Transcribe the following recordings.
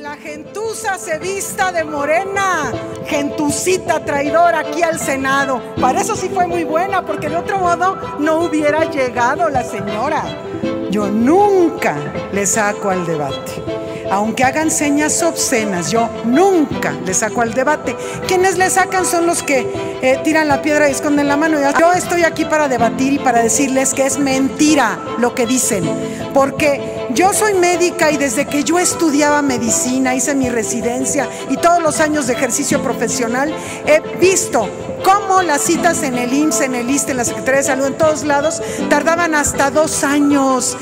la gentuza se vista de morena, gentucita traidora aquí al Senado. Para eso sí fue muy buena, porque de otro modo no hubiera llegado la señora. Yo nunca le saco al debate. Aunque hagan señas obscenas, yo nunca le saco al debate. Quienes le sacan son los que tiran la piedra y esconden la mano. Yo estoy aquí para debatir y para decirles que es mentira lo que dicen. Porque yo soy médica y desde que yo estudiaba medicina, hice mi residencia y todos los años de ejercicio profesional, he visto cómo las citas en el IMSS, en el ISSSTE, en la Secretaría de Salud, en todos lados, tardaban hasta 2 años.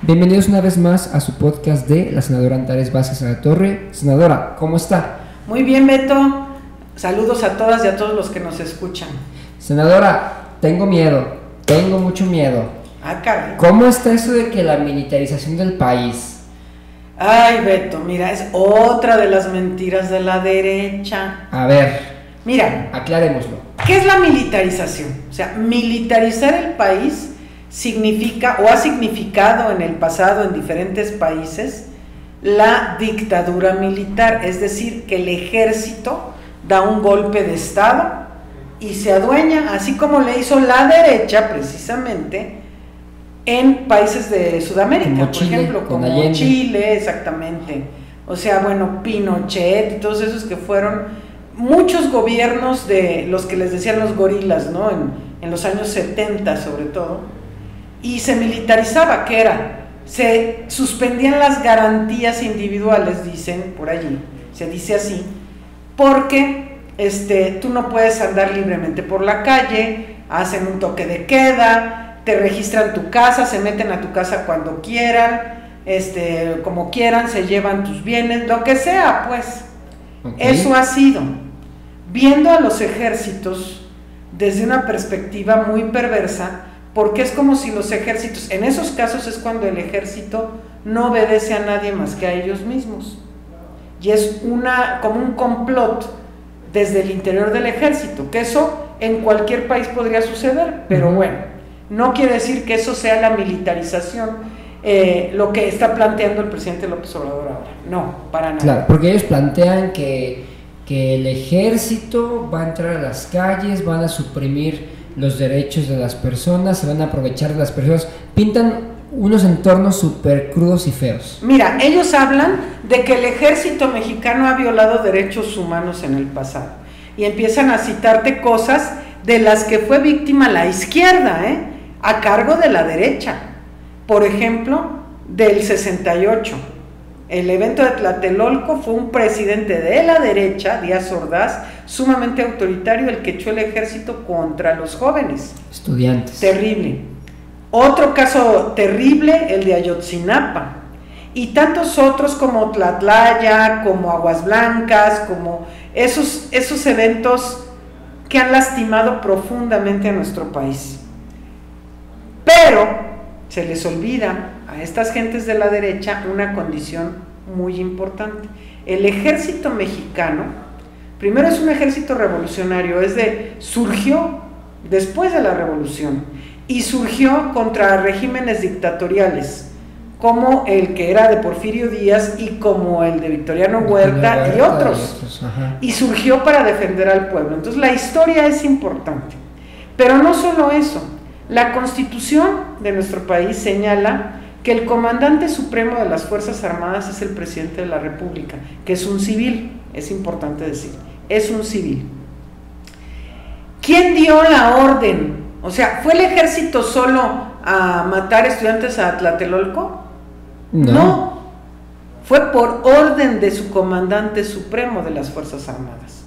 Bienvenidos una vez más a su podcast de la senadora Antares Vázquez Alatorre. Senadora, ¿cómo está? Muy bien, Beto. Saludos a todas y a todos los que nos escuchan. Senadora, tengo mucho miedo. Ah, caray. ¿Cómo está eso de que la militarización del país? Ay, Beto, mira, es otra de las mentiras de la derecha. A ver, mira, aclarémoslo. ¿Qué es la militarización? O sea, militarizar el país significa o ha significado en el pasado en diferentes países la dictadura militar, es decir, que el ejército da un golpe de estado y se adueña, así como le hizo la derecha precisamente en países de Sudamérica, como por Chile, ejemplo, como Allende. Chile, exactamente. O sea, bueno, Pinochet y todos esos que fueron muchos gobiernos de los que les decían los gorilas, ¿no? En los años 70 sobre todo. Y se militarizaba, ¿qué era? Se suspendían las garantías individuales, dicen por allí, se dice así, porque tú no puedes andar libremente por la calle, hacen un toque de queda, te registran tu casa, se meten a tu casa cuando quieran, como quieran, se llevan tus bienes, lo que sea, pues. Okay. Eso ha sido, viendo a los ejércitos desde una perspectiva muy perversa, porque es como si los ejércitos, en esos casos es cuando el ejército no obedece a nadie más que a ellos mismos, y es como un complot desde el interior del ejército, que eso en cualquier país podría suceder, pero bueno, no quiere decir que eso sea la militarización, lo que está planteando el presidente López Obrador ahora, no, para nada. Claro, porque ellos plantean que el ejército va a entrar a las calles, van a suprimir los derechos de las personas, se van a aprovechar de las personas, pintan unos entornos súper crudos y feos. Mira, ellos hablan de que el ejército mexicano ha violado derechos humanos en el pasado y empiezan a citarte cosas de las que fue víctima la izquierda, a cargo de la derecha. Por ejemplo, del 68, el evento de Tlatelolco, fue un presidente de la derecha, Díaz Ordaz, sumamente autoritario, el que echó el ejército contra los jóvenes. Estudiantes. Terrible. Otro caso terrible, el de Ayotzinapa. Y tantos otros como Tlatlaya, como Aguas Blancas, como esos eventos que han lastimado profundamente a nuestro país. Pero se les olvida a estas gentes de la derecha una condición muy importante. El ejército mexicano, primero, es un ejército revolucionario, surgió después de la revolución y surgió contra regímenes dictatoriales como el que era de Porfirio Díaz y como el de Victoriano Huerta y otros, y surgió para defender al pueblo. Entonces la historia es importante, pero no solo eso. La Constitución de nuestro país señala que el comandante supremo de las Fuerzas Armadas es el presidente de la República, que es un civil, es importante decir, es un civil. ¿Quién dio la orden? O sea, ¿fue el ejército solo a matar estudiantes a Tlatelolco? No, fue por orden de su comandante supremo de las Fuerzas Armadas.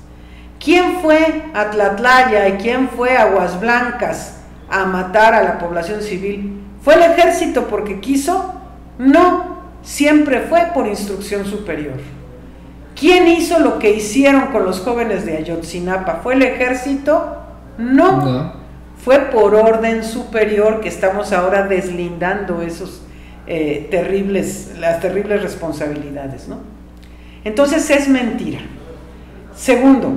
¿Quién fue a Tlatlaya y quién fue a Aguas Blancas a matar a la población civil? ¿Fue el ejército porque quiso? No, siempre fue por instrucción superior. ¿Quién hizo lo que hicieron con los jóvenes de Ayotzinapa? ¿Fue el ejército? No. Fue por orden superior, que estamos ahora deslindando las terribles responsabilidades, ¿no? Entonces es mentira. Segundo,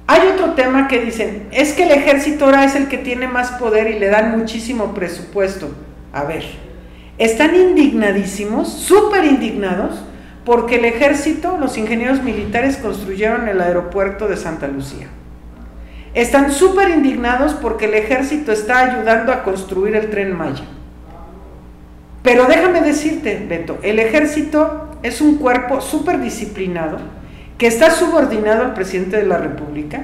hay otro tema que dicen, es que el ejército ahora es el que tiene más poder y le dan muchísimo presupuesto. A ver, están indignadísimos, súper indignados, porque el ejército, los ingenieros militares construyeron el aeropuerto de Santa Lucía. Están súper indignados porque el ejército está ayudando a construir el Tren Maya. Pero déjame decirte, Beto, el ejército es un cuerpo súper disciplinado, que está subordinado al presidente de la República,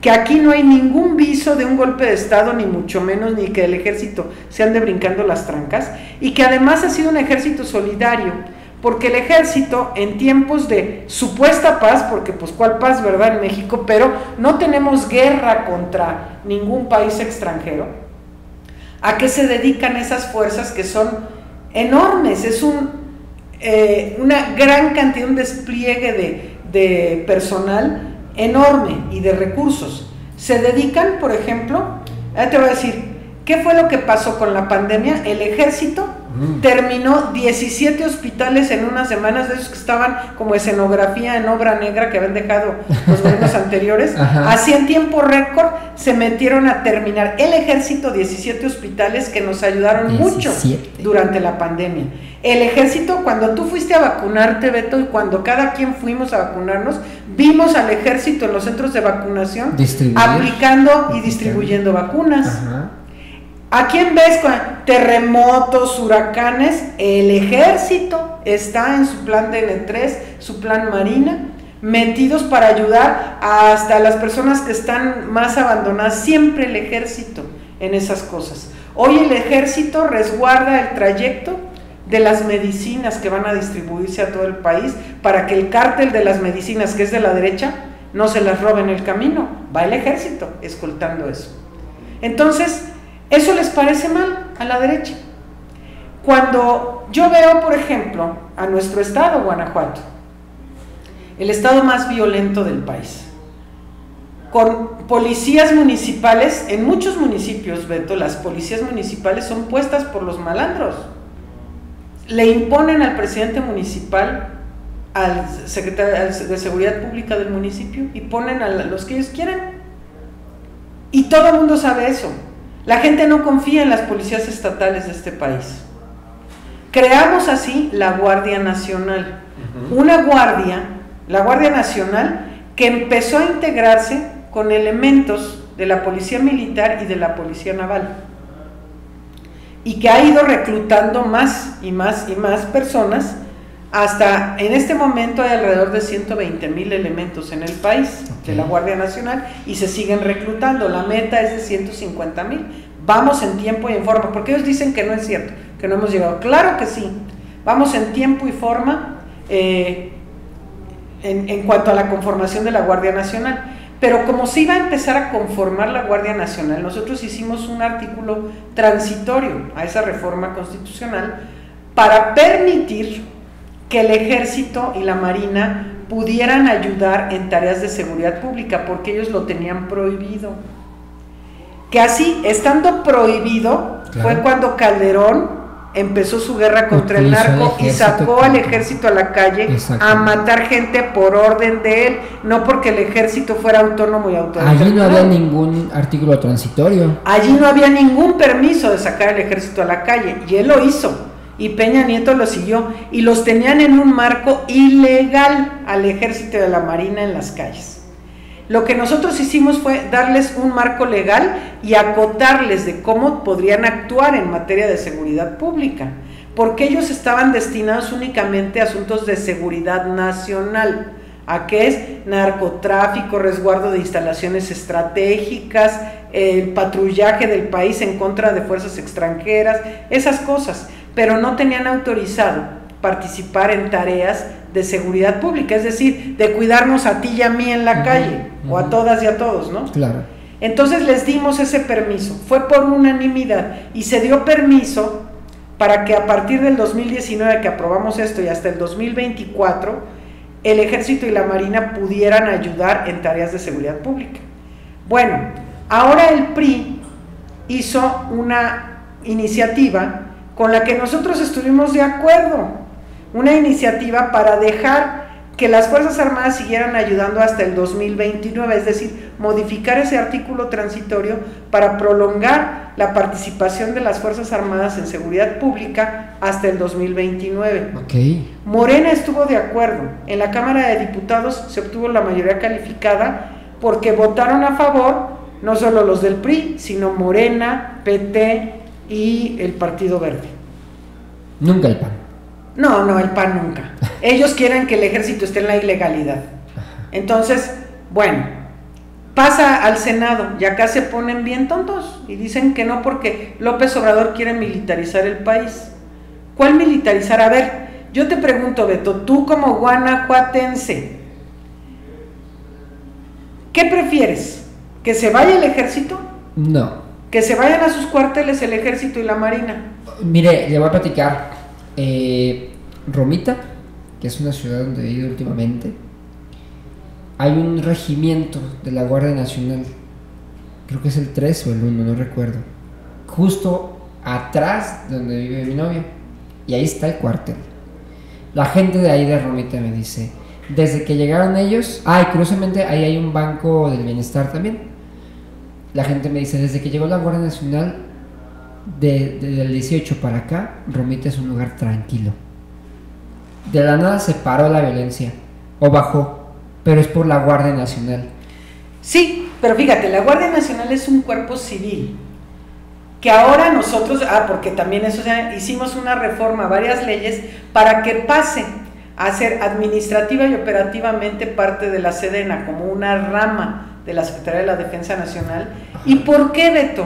que aquí no hay ningún viso de un golpe de Estado, ni mucho menos, ni que el ejército se ande brincando las trancas, y que además ha sido un ejército solidario, porque el ejército en tiempos de supuesta paz, porque pues cuál paz, ¿verdad?, en México, pero no tenemos guerra contra ningún país extranjero. ¿A qué se dedican esas fuerzas que son enormes? Es una gran cantidad, un despliegue de personal enorme y de recursos. Se dedican, por ejemplo, te voy a decir, ¿qué fue lo que pasó con la pandemia? El ejército terminó 17 hospitales en unas semanas, de esos que estaban como escenografía en obra negra que habían dejado los gobiernos anteriores. Así en tiempo récord se metieron a terminar el ejército 17 hospitales que nos ayudaron 17 mucho durante la pandemia. El ejército, cuando tú fuiste a vacunarte, Beto, y cuando cada quien fuimos a vacunarnos, vimos al ejército en los centros de vacunación aplicando y distribuyendo vacunas. ¿A quién ves con terremotos, huracanes? El ejército está en su plan DN3, su plan Marina, metidos para ayudar hasta las personas que están más abandonadas, siempre el ejército en esas cosas. Hoy el ejército resguarda el trayecto de las medicinas que van a distribuirse a todo el país para que el cártel de las medicinas, que es de la derecha, no se las robe en el camino. Va el ejército escoltando eso. Entonces, ¿eso les parece mal a la derecha? Cuando yo veo, por ejemplo, a nuestro estado, Guanajuato, el estado más violento del país, con policías municipales, en muchos municipios, Beto, las policías municipales son puestas por los malandros. Le imponen al presidente municipal, al secretario de Seguridad Pública del municipio, y ponen a los que ellos quieren. Y todo el mundo sabe eso. La gente no confía en las policías estatales de este país. Creamos así la Guardia Nacional. Una guardia, la Guardia Nacional, que empezó a integrarse con elementos de la Policía Militar y de la Policía Naval. Y que ha ido reclutando más y más y más personas. Hasta en este momento hay alrededor de 120,000 elementos en el país de la Guardia Nacional y se siguen reclutando. La meta es de 150,000. Vamos en tiempo y en forma, porque ellos dicen que no es cierto, que no hemos llegado. Claro que sí, vamos en tiempo y forma en cuanto a la conformación de la Guardia Nacional. Pero como se iba a empezar a conformar la Guardia Nacional, nosotros hicimos un artículo transitorio a esa reforma constitucional para permitir que el ejército y la marina pudieran ayudar en tareas de seguridad pública, porque ellos lo tenían prohibido. Que así, estando prohibido, fue cuando Calderón empezó su guerra contra el narco y sacó al ejército a la calle a matar gente por orden de él, no porque el ejército fuera autónomo y autodeterminado. Allí no había ningún artículo transitorio. Allí no había ningún permiso de sacar al ejército a la calle, y él lo hizo. Y Peña Nieto lo siguió, y los tenían en un marco ilegal al ejército y a la marina en las calles. Lo que nosotros hicimos fue darles un marco legal y acotarles de cómo podrían actuar en materia de seguridad pública, porque ellos estaban destinados únicamente a asuntos de seguridad nacional, a qué es narcotráfico, resguardo de instalaciones estratégicas, el patrullaje del país en contra de fuerzas extranjeras, esas cosas, pero no tenían autorizado participar en tareas de seguridad pública, es decir, de cuidarnos a ti y a mí en la calle, o a todas y a todos, ¿no? Claro. Entonces les dimos ese permiso, fue por unanimidad, y se dio permiso para que a partir del 2019 que aprobamos esto y hasta el 2024, el ejército y la marina pudieran ayudar en tareas de seguridad pública. Bueno, ahora el PRI hizo una iniciativa con la que nosotros estuvimos de acuerdo, una iniciativa para dejar que las Fuerzas Armadas siguieran ayudando hasta el 2029, es decir, modificar ese artículo transitorio para prolongar la participación de las Fuerzas Armadas en seguridad pública hasta el 2029. Okay. Morena estuvo de acuerdo. En la Cámara de Diputados se obtuvo la mayoría calificada porque votaron a favor no solo los del PRI, sino Morena, PT y el Partido Verde. Nunca el PAN. No, el PAN nunca. Ellos quieren que el ejército esté en la ilegalidad. Entonces, bueno, pasa al Senado y acá se ponen bien tontos y dicen que no porque López Obrador quiere militarizar el país. ¿Cuál militarizar? A ver, yo te pregunto, Beto, tú como guanajuatense, ¿qué prefieres? ¿Que se vaya el ejército? No. ¿Que se vayan a sus cuarteles el ejército y la marina? Mire, le voy a platicar. Romita, que es una ciudad donde he ido últimamente, hay un regimiento de la Guardia Nacional, creo que es el 3 o el 1, no recuerdo, justo atrás de donde vive mi novia, y ahí está el cuartel. La gente de ahí de Romita me dice, desde que llegaron ellos, y curiosamente ahí hay un banco del bienestar también. La gente me dice, desde que llegó la Guardia Nacional, desde el 18 para acá, Romita es un lugar tranquilo. De la nada se paró la violencia, o bajó, pero es por la Guardia Nacional. Sí, pero fíjate, la Guardia Nacional es un cuerpo civil, que ahora nosotros, porque también eso, hicimos una reforma, varias leyes, para que pase a ser administrativa y operativamente parte de la Sedena, como una rama de la Secretaría de la Defensa Nacional. ¿Y por qué, Beto?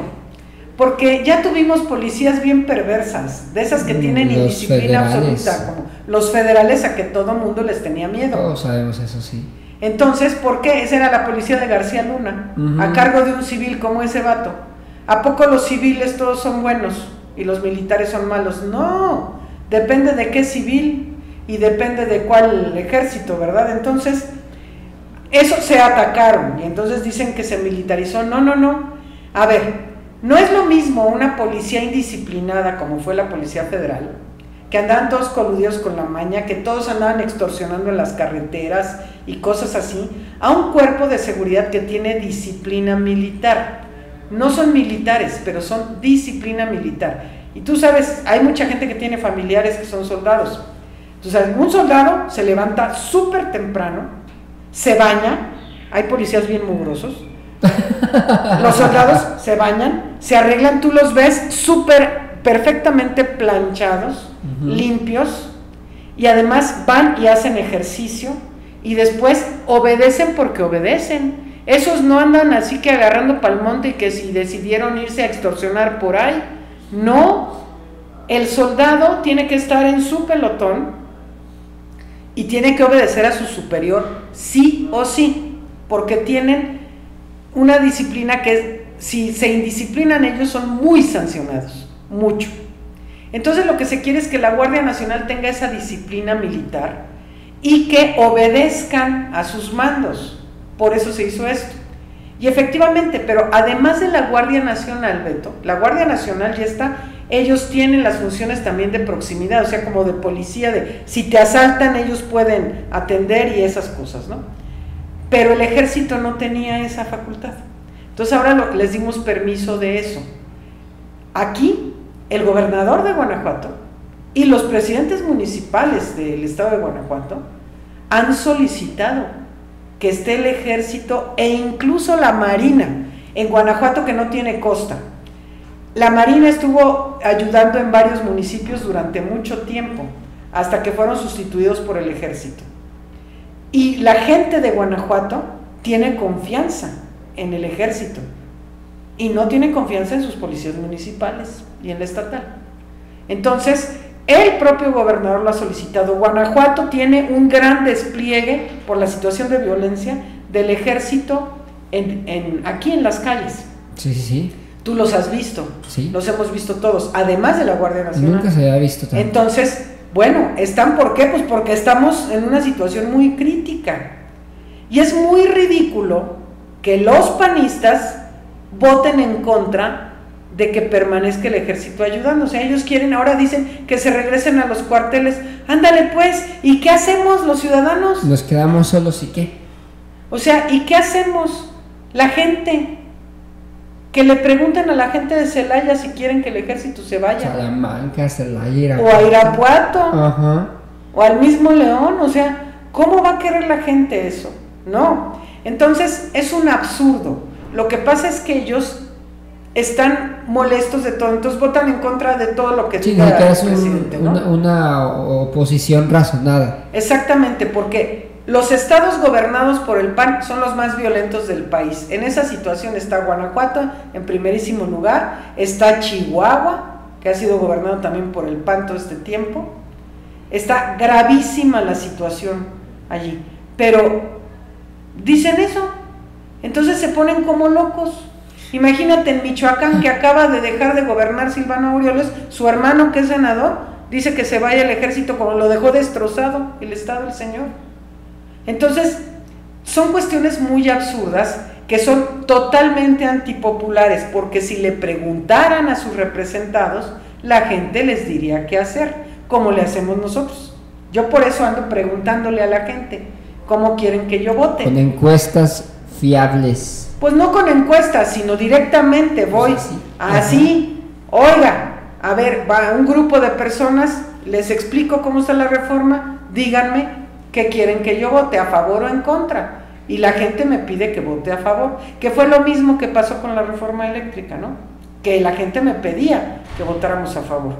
Porque ya tuvimos policías bien perversas, de esas que tienen indisciplina absoluta, como los federales, a que todo mundo les tenía miedo. Todos sabemos eso, sí. Entonces, ¿por qué? Esa era la policía de García Luna, a cargo de un civil como ese vato. ¿A poco los civiles todos son buenos y los militares son malos? No, depende de qué civil y depende de cuál ejército, ¿verdad? Entonces, eso se atacaron y entonces dicen que se militarizó. No. A ver, no es lo mismo una policía indisciplinada como fue la Policía Federal, que andaban todos coludidos con la maña, que todos andaban extorsionando en las carreteras y cosas así, a un cuerpo de seguridad que tiene disciplina militar. No son militares, pero son disciplina militar. Y tú sabes, hay mucha gente que tiene familiares que son soldados. Entonces, un soldado se levanta súper temprano, se baña, hay policías bien mugrosos, los soldados se bañan, se arreglan, tú los ves súper, perfectamente planchados, limpios, y además van y hacen ejercicio, y después obedecen porque obedecen. Esos no andan así que agarrando pa'l monte y que si decidieron irse a extorsionar por ahí, no. El soldado tiene que estar en su pelotón y tiene que obedecer a su superior, sí o sí, porque tienen una disciplina que si se indisciplinan ellos son muy sancionados, mucho. Entonces lo que se quiere es que la Guardia Nacional tenga esa disciplina militar y que obedezcan a sus mandos. Por eso se hizo esto. Y efectivamente, pero además de la Guardia Nacional, Beto, la Guardia Nacional ya está, ellos tienen las funciones también de proximidad, o sea, como de policía, de si te asaltan ellos pueden atender y esas cosas, ¿no? Pero el ejército no tenía esa facultad. Entonces ahora les dimos permiso de eso. Aquí, el gobernador de Guanajuato y los presidentes municipales del estado de Guanajuato han solicitado que esté el ejército e incluso la marina en Guanajuato, que no tiene costa. La marina estuvo ayudando en varios municipios durante mucho tiempo, hasta que fueron sustituidos por el ejército. Y la gente de Guanajuato tiene confianza en el ejército y no tiene confianza en sus policías municipales y en la estatal. Entonces, el propio gobernador lo ha solicitado. Guanajuato tiene un gran despliegue por la situación de violencia del ejército aquí en las calles. Sí. Tú los has visto, sí. Los hemos visto todos, además de la Guardia Nacional. Nunca se había visto tanto. Entonces, bueno, ¿están por qué? Pues porque estamos en una situación muy crítica. Y es muy ridículo que los panistas voten en contra de que permanezca el ejército ayudando. O sea, ellos quieren, ahora dicen que se regresen a los cuarteles. Ándale pues, ¿y qué hacemos los ciudadanos? Nos quedamos solos y qué. O sea, ¿y qué hacemos? La gente, que le pregunten a la gente de Celaya si quieren que el ejército se vaya. Salamanca, Celaya, Irapuato. O a Irapuato. Ajá. O al mismo León. O sea, ¿cómo va a querer la gente eso? No. Entonces, es un absurdo. Lo que pasa es que ellos están molestos de todo, entonces votan en contra de todo lo que diga el presidente, ¿no? Una oposición razonada. Exactamente, porque los estados gobernados por el PAN son los más violentos del país. En esa situación está Guanajuato en primerísimo lugar, está Chihuahua, que ha sido gobernado también por el PAN todo este tiempo. Está gravísima la situación allí, pero dicen eso, entonces se ponen como locos. Imagínate en Michoacán, que acaba de dejar de gobernar Silvano Aureoles, su hermano que es senador, dice que se vaya el ejército, como lo dejó destrozado el estado del señor. Entonces, son cuestiones muy absurdas que son totalmente antipopulares, porque si le preguntaran a sus representados, la gente les diría qué hacer, como le hacemos nosotros. Yo por eso ando preguntándole a la gente, ¿cómo quieren que yo vote? Con encuestas fiables. Pues no con encuestas, sino directamente voy así, oiga, a ver, va un grupo de personas, les explico cómo está la reforma, díganme qué quieren que yo vote, a favor o en contra, y la gente me pide que vote a favor, que fue lo mismo que pasó con la reforma eléctrica, ¿no? Que la gente me pedía que votáramos a favor.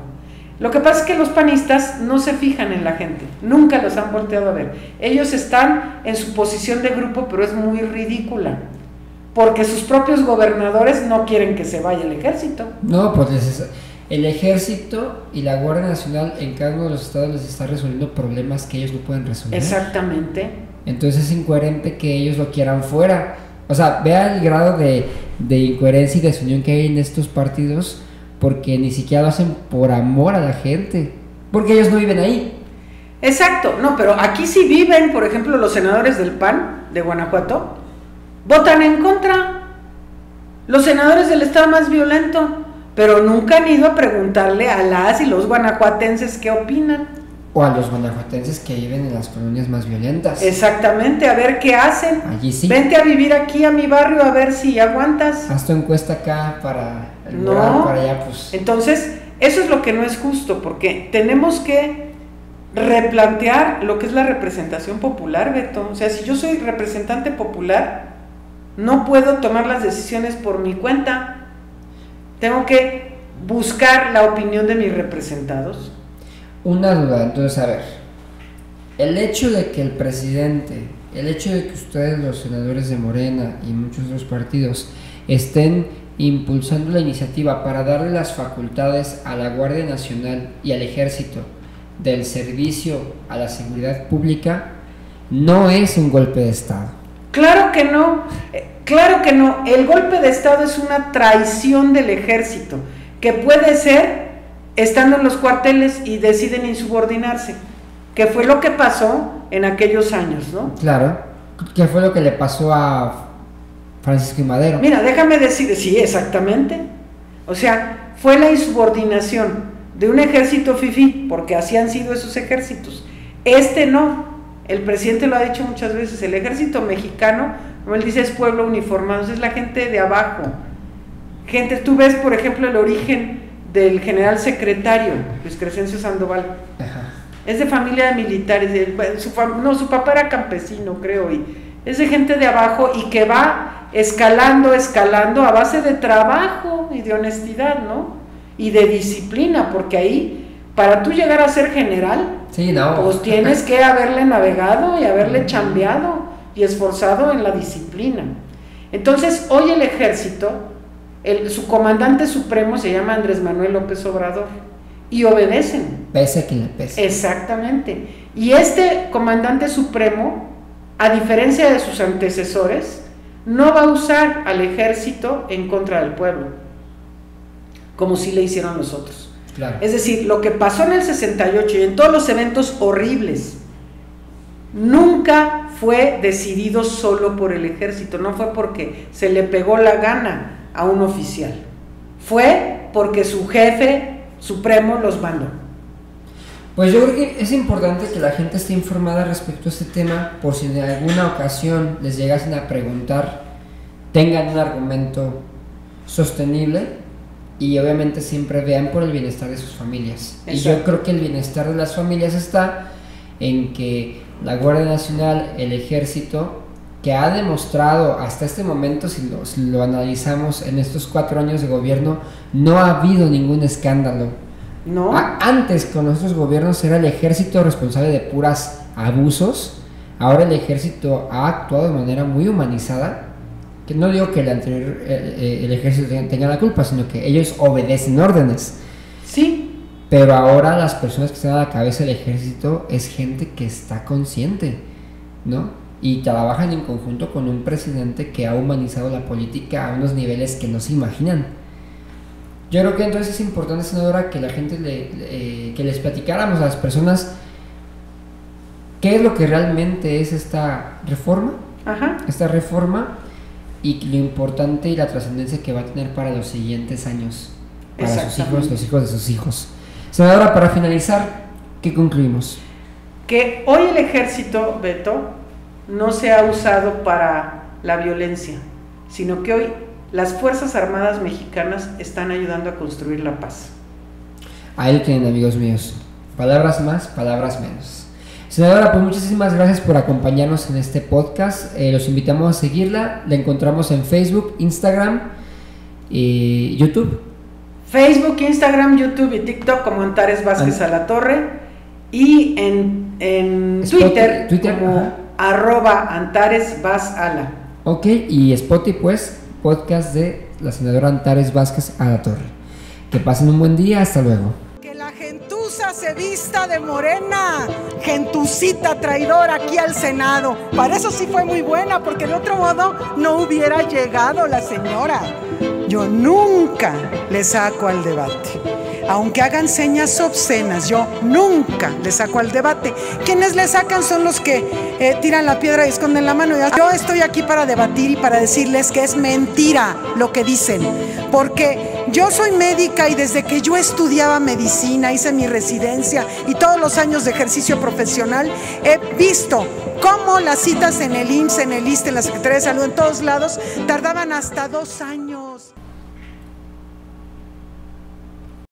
Lo que pasa es que los panistas no se fijan en la gente, nunca los han volteado a ver, ellos están en su posición de grupo, pero es muy ridícula, porque sus propios gobernadores no quieren que se vaya el ejército. No, pues el ejército y la Guardia Nacional en cada uno de los estados les está resolviendo problemas que ellos no pueden resolver. Exactamente. Entonces es incoherente que ellos lo quieran fuera. O sea, vea el grado de incoherencia y desunión que hay en estos partidos, porque ni siquiera lo hacen por amor a la gente, porque ellos no viven ahí. Exacto, no, pero aquí sí viven, por ejemplo, los senadores del PAN de Guanajuato, votan en contra, los senadores del estado más violento, pero nunca han ido a preguntarle a las y los guanajuatenses qué opinan. O a los guanajuatenses que viven en las colonias más violentas. Exactamente, a ver qué hacen. Allí sí. Vente a vivir aquí a mi barrio a ver si aguantas. Haz tu encuesta acá para el no, mural, para allá, pues. Entonces, eso es lo que no es justo, porque tenemos que replantear lo que es la representación popular, Beto. O sea, si yo soy representante popular, no puedo tomar las decisiones por mi cuenta. Tengo que buscar la opinión de mis representados. Una duda, entonces, a ver, el hecho de que el presidente, el hecho de que ustedes, los senadores de Morena y muchos otros partidos, estén impulsando la iniciativa para darle las facultades a la Guardia Nacional y al Ejército del servicio a la seguridad pública, no es un golpe de Estado. Claro que no, claro que no. El golpe de Estado es una traición del ejército, que puede ser estando en los cuarteles y deciden insubordinarse, que fue lo que pasó en aquellos años, ¿no? Claro, que fue lo que le pasó a Francisco I. Madero. Mira, déjame decir, sí, exactamente. O sea, fue la insubordinación de un ejército fifí, porque así han sido esos ejércitos. Este no. El presidente lo ha dicho muchas veces, el ejército mexicano, como él dice, es pueblo uniformado, es la gente de abajo. Gente, tú ves, por ejemplo, el origen del general secretario, Luis Crescencio Sandoval. Ajá. Es de familia de militares, su papá era campesino, creo, y es de gente de abajo y que va escalando a base de trabajo y de honestidad, ¿no? Y de disciplina, porque ahí, para tú llegar a ser general, sí, no, pues tienes que haberle navegado y haberle chambeado y esforzado en la disciplina. Entonces, hoy el ejército, su comandante supremo se llama Andrés Manuel López Obrador, y obedecen. Pese a quien le pese. Exactamente. Y este comandante supremo, a diferencia de sus antecesores, no va a usar al ejército en contra del pueblo, como sí le hicieron los otros. Claro. Es decir, lo que pasó en el 68 y en todos los eventos horribles, nunca fue decidido solo por el ejército, no fue porque se le pegó la gana a un oficial, fue porque su jefe supremo los mandó. Pues yo creo que es importante que la gente esté informada respecto a este tema, por si en alguna ocasión les llegasen a preguntar, tengan un argumento sostenible y obviamente siempre vean por el bienestar de sus familias. Exacto. Y yo creo que el bienestar de las familias está en que la Guardia Nacional, el Ejército, que ha demostrado hasta este momento, si lo analizamos en estos 4 años de gobierno, no ha habido ningún escándalo. ¿No? Antes con nuestros gobiernos era el ejército responsable de puras abusos. Ahora el ejército ha actuado de manera muy humanizada, que no digo que el ejército tenga la culpa, sino que ellos obedecen órdenes. Sí. Pero ahora las personas que están a la cabeza del ejército es gente que está consciente, ¿no? Y trabajan en conjunto con un presidente que ha humanizado la política a unos niveles que no se imaginan. Yo creo que entonces es importante, senadora, que la gente que les platicáramos a las personas qué es lo que realmente es esta reforma. Ajá. Esta reforma y lo importante y la trascendencia que va a tener para los siguientes años, para sus hijos, los hijos de sus hijos. Senadora, para finalizar, ¿qué concluimos? Que hoy el ejército, Beto, no se ha usado para la violencia, sino que hoy las Fuerzas Armadas mexicanas están ayudando a construir la paz. Ahí lo tienen, amigos míos. Palabras más, palabras menos. Senadora, pues muchísimas gracias por acompañarnos en este podcast. Los invitamos a seguirla. La encontramos en Facebook, Instagram y YouTube. Facebook, Instagram, YouTube y TikTok como Antares Vázquez Alatorre. Y en Twitter como @AntaresVazAla. Ok, y Spotify pues podcast de la senadora Antares Vázquez Alatorre. Que pasen un buen día, hasta luego. Que la gentuza se vista de morena, gentucita traidora aquí al Senado. Para eso sí fue muy buena, porque de otro modo no hubiera llegado la señora. Yo nunca le saco al debate. Aunque hagan señas obscenas, yo nunca le saco al debate. Quienes le sacan son los que tiran la piedra y esconden la mano. Yo estoy aquí para debatir y para decirles que es mentira lo que dicen. Porque yo soy médica y desde que yo estudiaba medicina, hice mi residencia y todos los años de ejercicio profesional, he visto cómo las citas en el IMSS, en el ISSSTE, en la Secretaría de Salud, en todos lados, tardaban hasta 2 años.